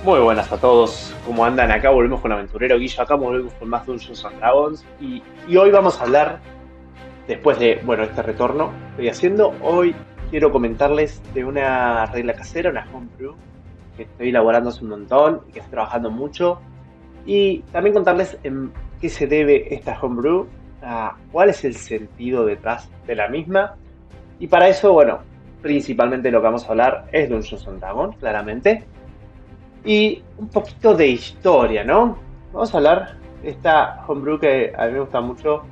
Muy buenas a todos, ¿cómo andan? Acá volvemos con Aventurero Guillo, acá volvemos con más Dungeons and Dragons y hoy vamos a hablar, después de, bueno, este retorno que estoy haciendo, hoy quiero comentarles de una regla casera, una homebrew, que estoy elaborando hace un montón y que estoy trabajando mucho, y también contarles en qué se debe esta homebrew, cuál es el sentido detrás de la misma, y para eso, bueno, principalmente lo que vamos a hablar es Dungeons and Dragons, claramente, y un poquito de historia, ¿no? Vamos a hablar de esta homebrew que a mí me gusta mucho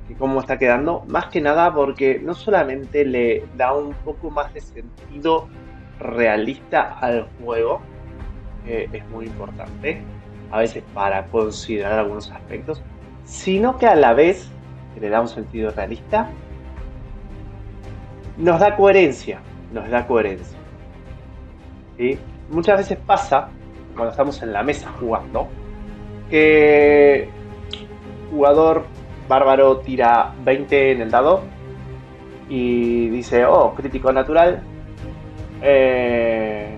y cómo está quedando, más que nada porque no solamente le da un poco más de sentido realista al juego, que es muy importante, a veces para considerar algunos aspectos, sino que a la vez que le da un sentido realista, nos da coherencia, ¿sí? Muchas veces pasa, cuando estamos en la mesa jugando, que jugador bárbaro tira 20 en el dado y dice, oh, crítico natural. Eh,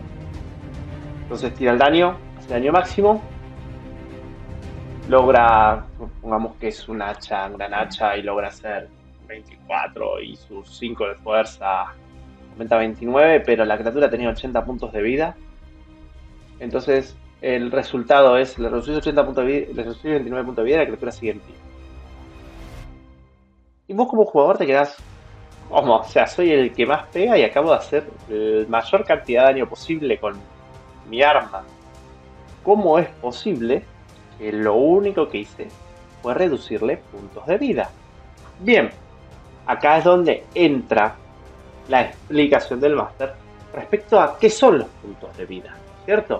entonces tira el daño, hace el daño máximo, logra, pongamos que es un hacha, gran hacha, y logra hacer 24 y sus 5 de fuerza aumenta a 29, pero la criatura tenía 80 puntos de vida. Entonces el resultado es, le reducís 80 puntos de vida, le reducís 29 puntos de vida y la criatura sigue en pie. Y vos como jugador te quedás, ¿cómo? O sea, soy el que más pega y acabo de hacer la mayor cantidad de daño posible con mi arma. ¿Cómo es posible que lo único que hice fue reducirle puntos de vida? Bien, acá es donde entra la explicación del máster respecto a qué son los puntos de vida, ¿cierto?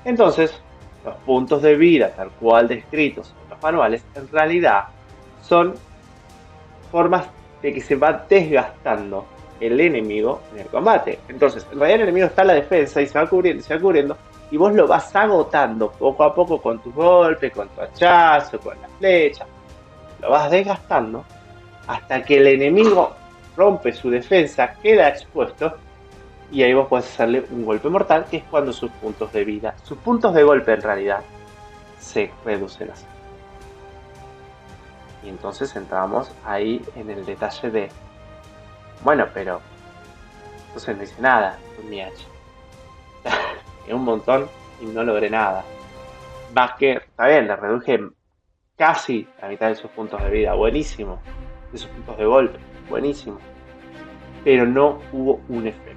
Entonces, los puntos de vida tal cual descritos en los manuales en realidad son formas de que se va desgastando el enemigo en el combate. Entonces, en realidad el enemigo está en la defensa y se va cubriendo, y vos lo vas agotando poco a poco con tus golpes, con tu hachazo, con la flecha. Lo vas desgastando hasta que el enemigo rompe su defensa, queda expuesto, y ahí vos podés hacerle un golpe mortal, que es cuando sus puntos de vida, sus puntos de golpe en realidad, se reducen así. Y entonces entramos ahí en el detalle de, bueno, pero entonces no hice nada con mi hacha. Es un montón y no logré nada. Más que, está bien, le reduje casi la mitad de sus puntos de vida, buenísimo. De sus puntos de golpe, buenísimo. Pero no hubo un efecto.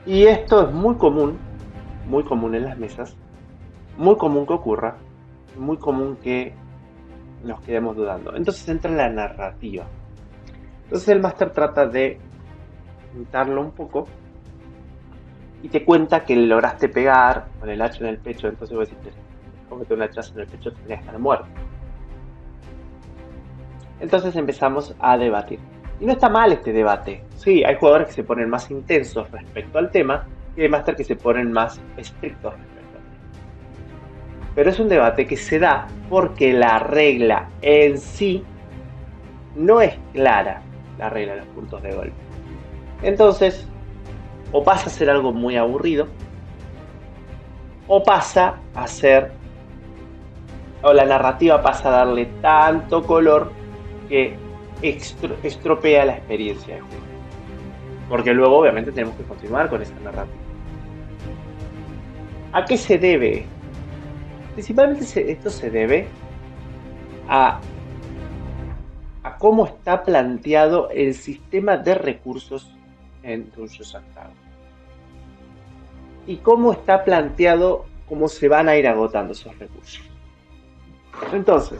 Y esto es muy común en las mesas, muy común que ocurra, muy común que nos quedemos dudando. Entonces entra la narrativa. Entonces el máster trata de pintarlo un poco y te cuenta que le lograste pegar con el hacha en el pecho. Entonces vos decís, comete un hachazo en el pecho, tendrías que estar muerto. Entonces empezamos a debatir. Y no está mal este debate. Sí, hay jugadores que se ponen más intensos respecto al tema y hay máster que se ponen más estrictos respecto al tema. Pero es un debate que se da porque la regla en sí no es clara, la regla de los puntos de golpe. Entonces, o pasa a ser algo muy aburrido, o pasa a ser, o la narrativa pasa a darle tanto color que estropea la experiencia de juego. Porque luego obviamente tenemos que continuar con esa narrativa. ¿A qué se debe esto? Principalmente esto se debe a, a cómo está planteado el sistema de recursos en Dungeons and Dragons. Y cómo está planteado cómo se van a ir agotando esos recursos. Entonces,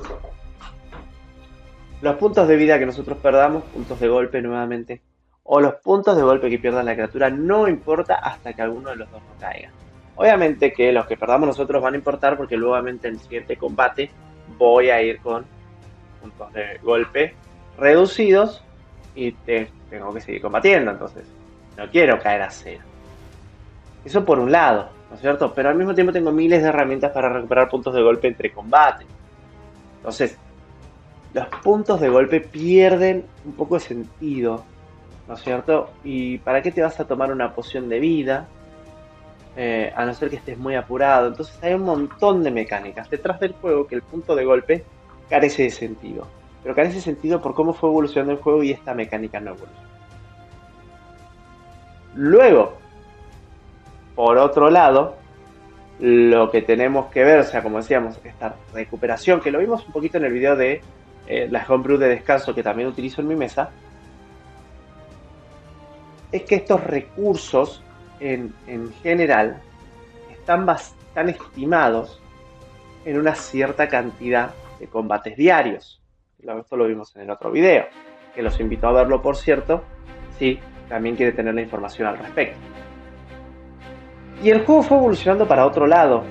los puntos de vida que nosotros perdamos, puntos de golpe nuevamente, o los puntos de golpe que pierda la criatura, no importa hasta que alguno de los dos no caiga. Obviamente que los que perdamos nosotros van a importar porque luego en el siguiente combate voy a ir con puntos de golpe reducidos y tengo que seguir combatiendo, entonces no quiero caer a cero. Eso por un lado, ¿no es cierto? Pero al mismo tiempo tengo miles de herramientas para recuperar puntos de golpe entre combates. Entonces, los puntos de golpe pierden un poco de sentido, ¿no es cierto? ¿Y para qué te vas a tomar una poción de vida a no ser que estés muy apurado. Entonces hay un montón de mecánicas detrás del juego que el punto de golpe carece de sentido. Pero carece de sentido por cómo fue evolucionando el juego y esta mecánica no evolucionó. Luego, por otro lado, lo que tenemos que ver, o sea, como decíamos, esta recuperación, que lo vimos un poquito en el video de la homebrew de descanso que también utilizo en mi mesa, es que estos recursos en general están estimados en una cierta cantidad de combates diarios. Esto lo vimos en el otro video, que los invito a verlo, por cierto, si también quiere tener la información al respecto. Y el juego fue evolucionando para otro lado,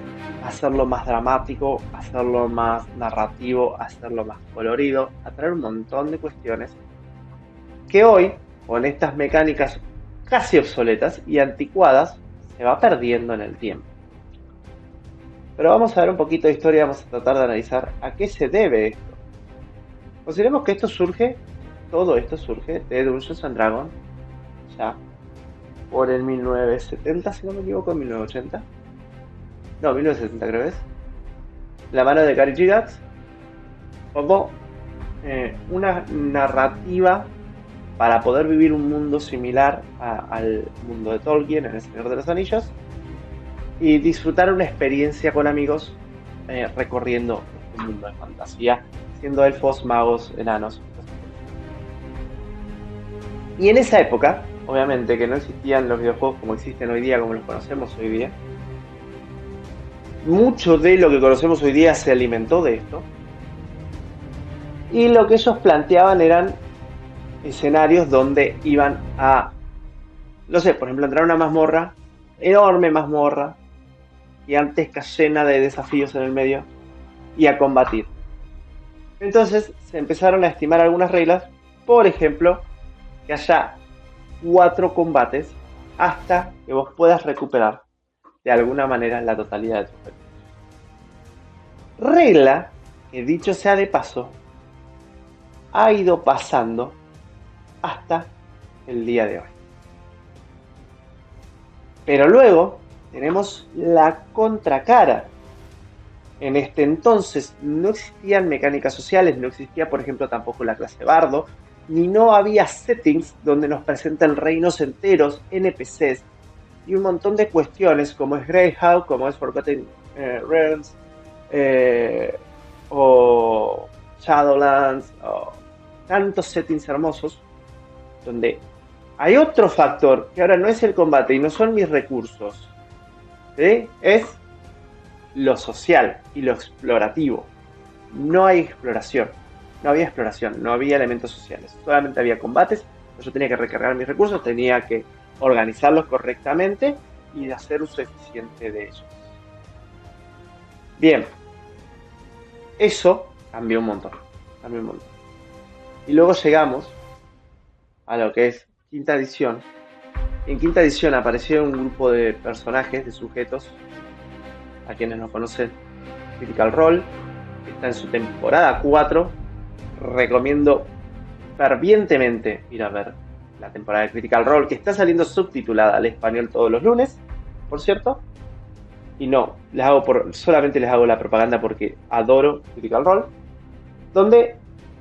hacerlo más dramático, hacerlo más narrativo, hacerlo más colorido, a traer un montón de cuestiones que hoy, con estas mecánicas casi obsoletas y anticuadas, se va perdiendo en el tiempo. Pero vamos a ver un poquito de historia, vamos a tratar de analizar a qué se debe esto. Consideremos que todo esto surge de Dungeons and Dragons, ya por el 1970, si no me equivoco, en 1980. No, 1970 creo que es. La mano de Gary Gygax, como una narrativa para poder vivir un mundo similar al mundo de Tolkien en El Señor de los Anillos y disfrutar una experiencia con amigos recorriendo este mundo de fantasía, siendo elfos, magos, enanos. Y en esa época, obviamente, que no existían los videojuegos como existen hoy día, como los conocemos hoy día, mucho de lo que conocemos hoy día se alimentó de esto. Y lo que ellos planteaban eran escenarios donde iban a, no sé, por ejemplo, entrar a una mazmorra, enorme mazmorra, gigantesca, llena de desafíos en el medio, y a combatir. Entonces se empezaron a estimar algunas reglas, por ejemplo, que haya 4 combates hasta que vos puedas recuperar de alguna manera la totalidad de tus recursos. Regla que, dicho sea de paso, ha ido pasando hasta el día de hoy. Pero luego tenemos la contracara. En este entonces no existían mecánicas sociales, no existía, por ejemplo, tampoco la clase bardo, ni no había settings donde nos presentan reinos enteros, NPCs y un montón de cuestiones como es Greyhawk, como es Forgotten Realms, o Shadowlands, o tantos settings hermosos, donde hay otro factor que ahora no es el combate y no son mis recursos, ¿sí? Es lo social y lo explorativo. No hay exploración, no había exploración, no había elementos sociales, solamente había combates. Yo tenía que recargar mis recursos, tenía que organizarlos correctamente y hacer uso eficiente de ellos. Bien, eso cambió un montón, Y luego llegamos a lo que es quinta edición. En quinta edición apareció un grupo de personajes, de sujetos, a quienes no conocen, Critical Role, que está en su temporada 4. Recomiendo fervientemente ir a ver la temporada de Critical Role, que está saliendo subtitulada al español todos los lunes, por cierto. Y no, solamente les hago la propaganda porque adoro Critical Role, donde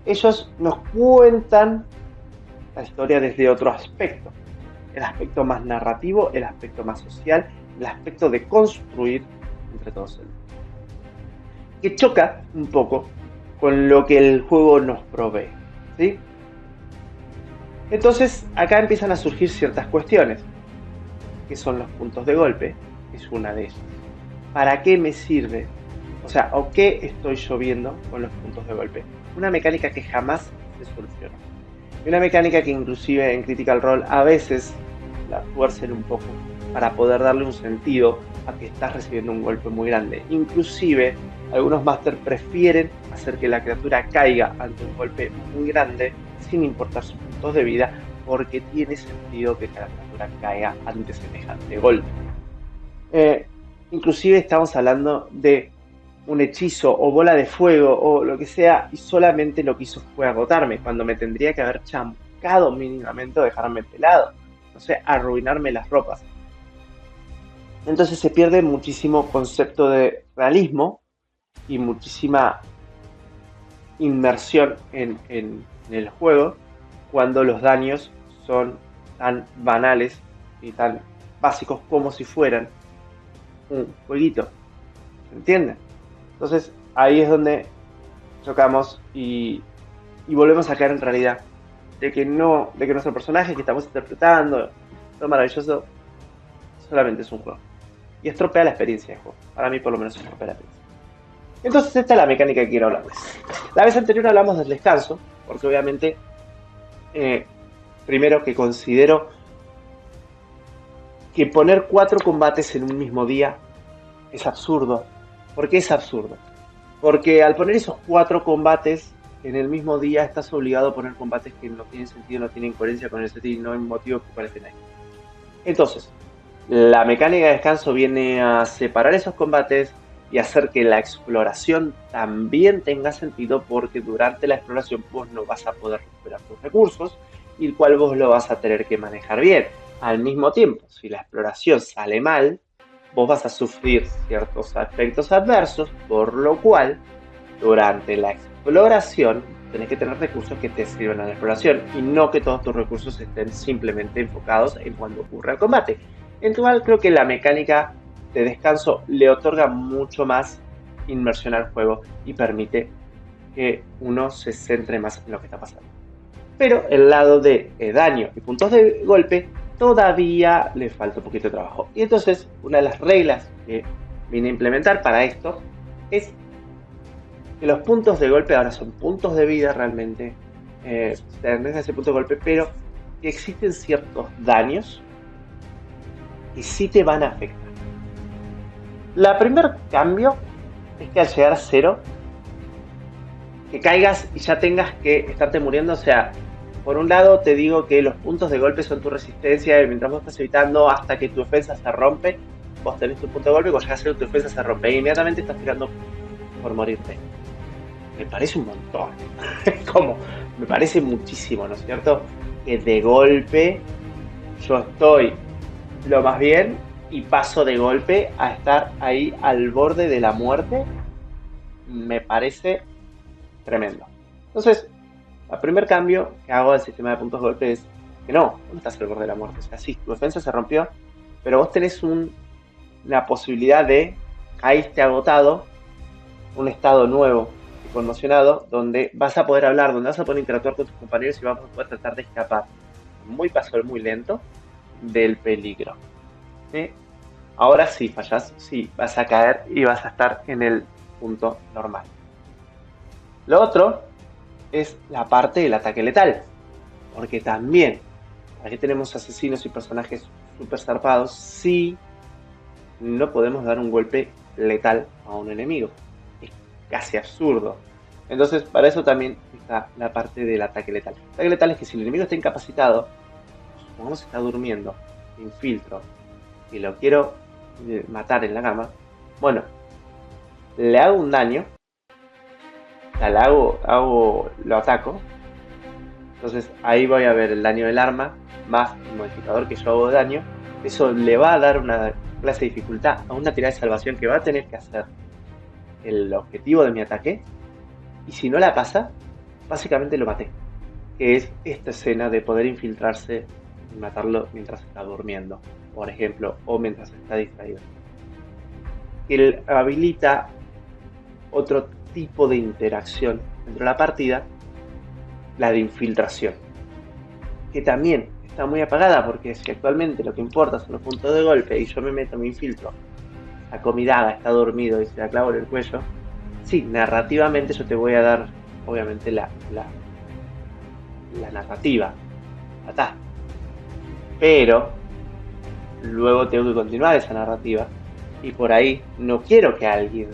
ellos nos cuentan la historia desde otro aspecto. El aspecto más narrativo, el aspecto más social, el aspecto de construir entre todos ellos. Que choca un poco con lo que el juego nos provee, ¿sí? Entonces, acá empiezan a surgir ciertas cuestiones, que son los puntos de golpe, es una de ellas. ¿Para qué me sirve? O sea, ¿o qué estoy yo viendo con los puntos de golpe? Una mecánica que jamás se soluciona. Y una mecánica que inclusive en Critical Role a veces la tuercen un poco para poder darle un sentido a que estás recibiendo un golpe muy grande. Inclusive, algunos máster prefieren hacer que la criatura caiga ante un golpe muy grande sin importar sus puntos de vida, porque tiene sentido que la criatura caiga ante semejante golpe. Inclusive estamos hablando de un hechizo o bola de fuego o lo que sea, y solamente lo que hizo fue agotarme, cuando me tendría que haber chamuscado mínimamente o dejarme pelado, no sé, arruinarme las ropas. Entonces se pierde muchísimo concepto de realismo y muchísima inmersión en el juego cuando los daños son tan banales y tan básicos como si fueran un jueguito. ¿Se entiende? Entonces ahí es donde chocamos y volvemos a caer en realidad de que no, de que nuestro personaje que estamos interpretando, lo maravilloso, solamente es un juego. Y estropea la experiencia de juego. Para mí por lo menos estropea la experiencia. Entonces esta es la mecánica que quiero hablarles. La vez anterior hablamos del descanso, porque obviamente, eh, primero que considero que poner 4 combates en un mismo día es absurdo. ¿Por qué es absurdo? Porque al poner esos 4 combates en el mismo día estás obligado a poner combates que no tienen sentido, no tienen coherencia con el setting, no hay motivo para estén ahí. Entonces, la mecánica de descanso viene a separar esos combates y hacer que la exploración también tenga sentido, porque durante la exploración vos no vas a poder recuperar tus recursos y el cual vos lo vas a tener que manejar bien. Al mismo tiempo, si la exploración sale mal, vos vas a sufrir ciertos efectos adversos, por lo cual durante la exploración tenés que tener recursos que te sirvan a la exploración y no que todos tus recursos estén simplemente enfocados en cuando ocurre el combate. En total, creo que la mecánica de descanso le otorga mucho más inmersión al juego y permite que uno se centre más en lo que está pasando. Pero el lado de daño y puntos de golpe todavía le falta un poquito de trabajo. Y entonces, una de las reglas que vine a implementar para esto es que los puntos de golpe ahora son puntos de vida realmente. Tenés ese punto de golpe, pero que existen ciertos daños que sí te van a afectar. La primer cambio es que al llegar a 0, que caigas y ya tengas que estarte muriendo. O sea, por un lado te digo que los puntos de golpe son tu resistencia y mientras vos estás evitando hasta que tu defensa se rompe, vos tenés tu punto de golpe y cuando llegas a 0 tu defensa se rompe e inmediatamente estás tirando por morirte. Me parece un montón. Como, me parece muchísimo, ¿no es cierto? Que de golpe yo estoy lo más bien y paso de golpe a estar ahí al borde de la muerte. Me parece tremendo. Entonces, el primer cambio que hago al sistema de puntos de golpe es que no estás al borde de la muerte. O sea, sí, tu defensa se rompió, pero vos tenés una posibilidad de caíste agotado, un estado nuevo y conmocionado, donde vas a poder hablar, donde vas a poder interactuar con tus compañeros y vas a poder tratar de escapar muy paso, muy lento del peligro. ¿Sí? Ahora sí, fallas, sí, vas a caer y vas a estar en el punto normal. Lo otro es la parte del ataque letal, porque también aquí tenemos asesinos y personajes super zarpados, sí, no podemos dar un golpe letal a un enemigo. Es casi absurdo. Entonces, para eso también está la parte del ataque letal. El ataque letal es que si el enemigo está incapacitado, supongamos que está durmiendo, infiltro, y lo quiero matar en la cama, bueno, le hago un daño, o sea, lo ataco, entonces ahí voy a ver el daño del arma, más el modificador que yo hago de daño, eso le va a dar una clase de dificultad a una tirada de salvación que va a tener que hacer el objetivo de mi ataque, y si no la pasa, básicamente lo maté, que es esta escena de poder infiltrarse y matarlo mientras está durmiendo, por ejemplo, o mientras está distraído. Él habilita otro tipo de interacción dentro de la partida, la de infiltración, que también está muy apagada, porque si actualmente lo que importa son los puntos de golpe y yo me meto, me infiltro, saco mi daga, está dormido y se la clavo en el cuello, sí, narrativamente yo te voy a dar, obviamente, la narrativa, atá. Pero luego tengo que continuar esa narrativa y por ahí no quiero que alguien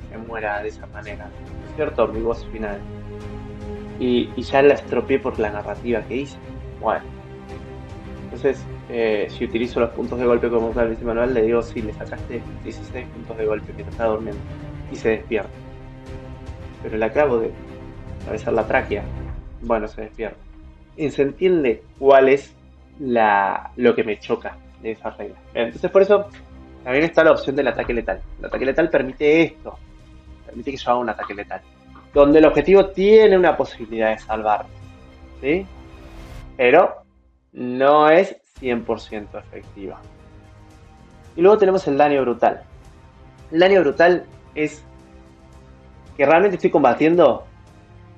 se muera de esa manera, ¿no es cierto? Mi voz final. Y ya la estropeé por la narrativa que hice. Bueno, entonces si utilizo los puntos de golpe como tal dice manual, le digo si le sacaste 16 puntos de golpe mientras está durmiendo y se despierta. Pero le acabo de atravesar la tráquea, bueno, se despierta. Y se entiende cuál es lo que me choca de esa regla. Entonces por eso también está la opción del ataque letal. El ataque letal permite esto, permite que yo haga un ataque letal, donde el objetivo tiene una posibilidad de salvar, ¿sí? Pero no es 100% efectiva. Y luego tenemos el daño brutal. El daño brutal es que realmente estoy combatiendo,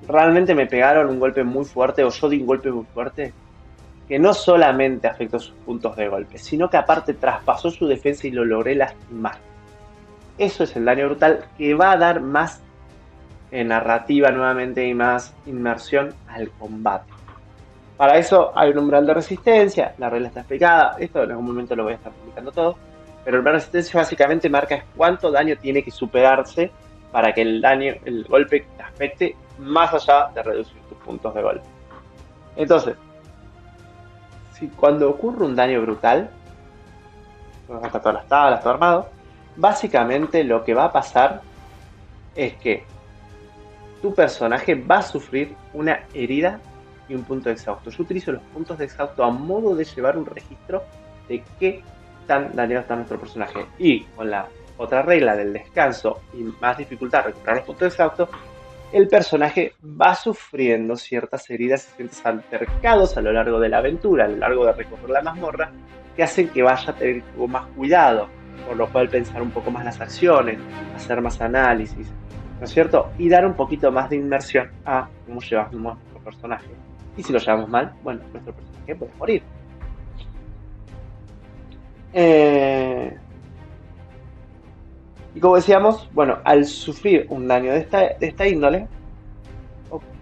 realmente me pegaron un golpe muy fuerte o yo di un golpe muy fuerte que no solamente afectó sus puntos de golpe, sino que aparte traspasó su defensa y lo logré lastimar. Eso es el daño brutal, que va a dar más narrativa nuevamente y más inmersión al combate. Para eso hay un umbral de resistencia, la regla está explicada, esto en algún momento lo voy a estar publicando todo, pero el umbral de resistencia básicamente marca cuánto daño tiene que superarse para que el golpe te afecte más allá de reducir tus puntos de golpe. Entonces, si cuando ocurre un daño brutal, acá todas las tablas, todo armado, básicamente lo que va a pasar es que tu personaje va a sufrir una herida y un punto de exhausto. Yo utilizo los puntos de exhausto a modo de llevar un registro de qué tan dañado está nuestro personaje. Y con la otra regla del descanso y más dificultad recuperar los puntos de exhausto, el personaje va sufriendo ciertas heridas y ciertos altercados a lo largo de la aventura, a lo largo de recorrer la mazmorra, que hacen que vaya a tener un poco más cuidado, por lo cual pensar un poco más las acciones, hacer más análisis, ¿no es cierto? Y dar un poquito más de inmersión a cómo llevamos nuestro personaje. Y si lo llevamos mal, bueno, nuestro personaje puede morir. Y como decíamos, bueno, al sufrir un daño de esta índole,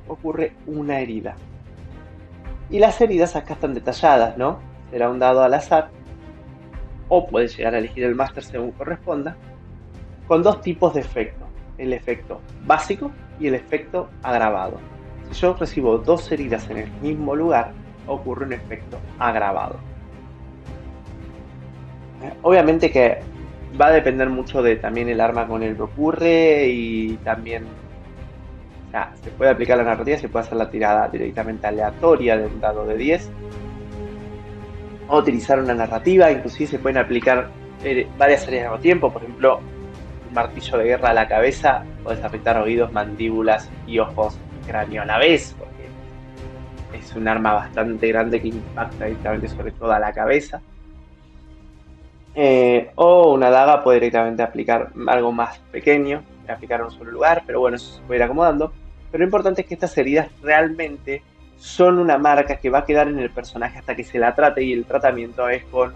ocurre una herida. Y las heridas acá están detalladas, ¿no? Será un dado al azar, o puedes llegar a elegir el máster según corresponda, con dos tipos de efecto: el efecto básico y el efecto agravado. Si yo recibo dos heridas en el mismo lugar, ocurre un efecto agravado. Obviamente que va a depender mucho de también el arma con el que ocurre y también, o sea, se puede aplicar la narrativa, se puede hacer la tirada directamente aleatoria de un dado de 10 o utilizar una narrativa. Inclusive se pueden aplicar varias áreas al mismo tiempo. Por ejemplo, un martillo de guerra a la cabeza, podés afectar oídos, mandíbulas y ojos y cráneo a la vez, porque es un arma bastante grande que impacta directamente sobre toda la cabeza. O una daga puede directamente aplicar algo más pequeño, aplicar en un solo lugar, pero bueno, eso se puede ir acomodando. Pero lo importante es que estas heridas realmente son una marca que va a quedar en el personaje hasta que se la trate, y el tratamiento es con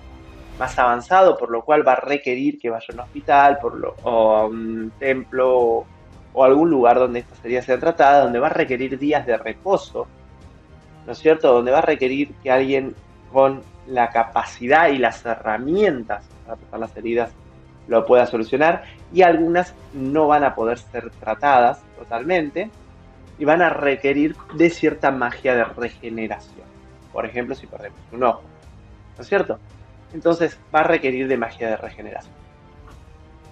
más avanzado, por lo cual va a requerir que vaya a un hospital o a un templo o algún lugar donde estas heridas sean tratadas, donde va a requerir días de reposo, ¿no es cierto? Donde va a requerir que alguien con la capacidad y las herramientas para tratar las heridas lo pueda solucionar, y algunas no van a poder ser tratadas totalmente y van a requerir de cierta magia de regeneración. Por ejemplo, si perdemos un ojo, ¿no es cierto? Entonces va a requerir de magia de regeneración.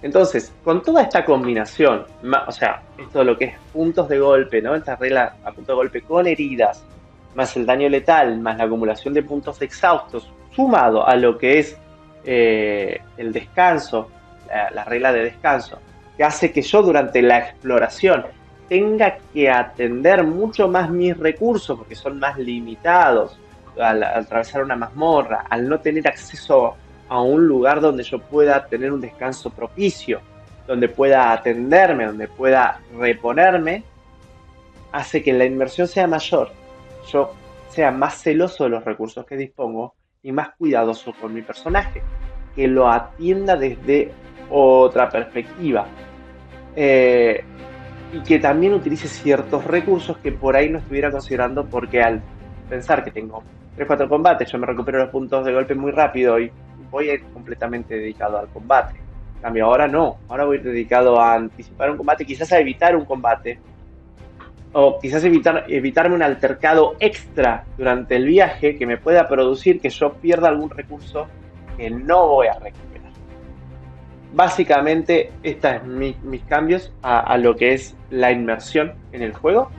Entonces, con toda esta combinación, o sea, esto de lo que es puntos de golpe, ¿no? Esta regla a punto de golpe con heridas, más el daño letal, más la acumulación de puntos exhaustos, sumado a lo que es el descanso, la regla de descanso, que hace que yo durante la exploración tenga que atender mucho más mis recursos, porque son más limitados al atravesar una mazmorra, al no tener acceso a un lugar donde yo pueda tener un descanso propicio, donde pueda atenderme, donde pueda reponerme, hace que la inmersión sea mayor, yo sea más celoso de los recursos que dispongo y más cuidadoso con mi personaje, que lo atienda desde otra perspectiva, y que también utilice ciertos recursos que por ahí no estuviera considerando, porque al pensar que tengo 3-4 combates, yo me recupero los puntos de golpe muy rápido y voy a ir completamente dedicado al combate. En cambio, ahora no, ahora voy a ir dedicado a anticipar un combate, quizás a evitar un combate, o quizás evitarme un altercado extra durante el viaje que me pueda producir que yo pierda algún recurso que no voy a recuperar. Básicamente, estos es mis cambios a lo que es la inmersión en el juego,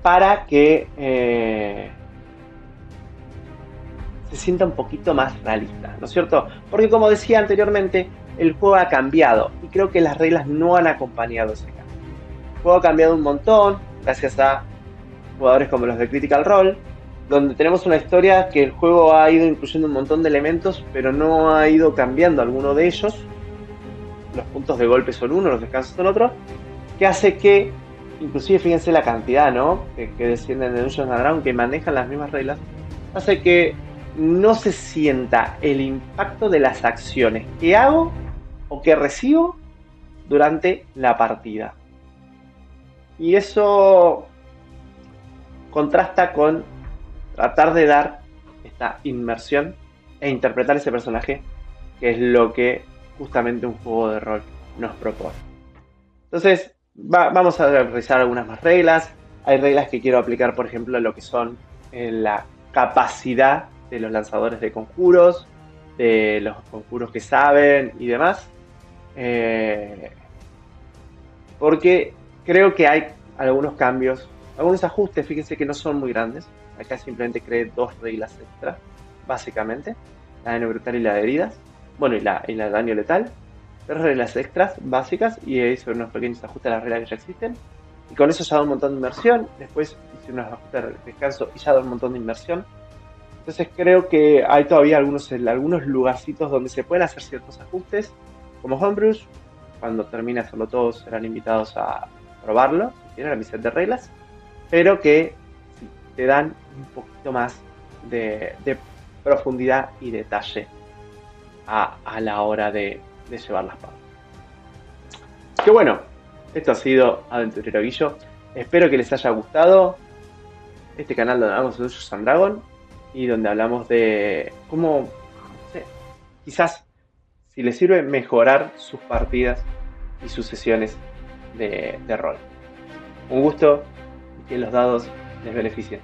para que se sienta un poquito más realista, ¿no es cierto? Porque como decía anteriormente, el juego ha cambiado y creo que las reglas no han acompañado ese cambio. El juego ha cambiado un montón gracias a jugadores como los de Critical Role, donde tenemos una historia que el juego ha ido incluyendo un montón de elementos, pero no ha ido cambiando alguno de ellos. Los puntos de golpe son uno, los descansos son otro, que hace que, inclusive fíjense la cantidad, ¿no? Que descienden de Dungeons and Dragons, que manejan las mismas reglas, hace que no se sienta el impacto de las acciones que hago o que recibo durante la partida. Y eso contrasta con tratar de dar esta inmersión e interpretar ese personaje, que es lo que justamente un juego de rol nos propone. Entonces, vamos a revisar algunas más reglas. Hay reglas que quiero aplicar, por ejemplo, a lo que son la capacidad de los lanzadores de conjuros, de los conjuros que saben y demás. Porque creo que hay algunos cambios, algunos ajustes, fíjense que no son muy grandes. Acá simplemente creé 2 reglas extra, básicamente. La de daño brutal y la de heridas. Bueno, y la de daño letal. 3 reglas extras básicas y hice unos pequeños ajustes a las reglas que ya existen. Y con eso ya da un montón de inmersión. Después hice unos ajustes de descanso y ya da un montón de inmersión. Entonces creo que hay todavía algunos lugarcitos donde se pueden hacer ciertos ajustes. Como Homebrews, cuando termine de hacerlo todos serán invitados a probarlo, si quieren, a mi set de reglas. Pero que sí, te dan un poquito más de profundidad y detalle a la hora de llevar las partes. Que bueno, esto ha sido Aventurero Guillo. Espero que les haya gustado este canal donde hablamos de Dungeons and Dragons y donde hablamos de cómo, no sé, quizás si les sirve mejorar sus partidas y sus sesiones de rol. Un gusto y que los dados les beneficien.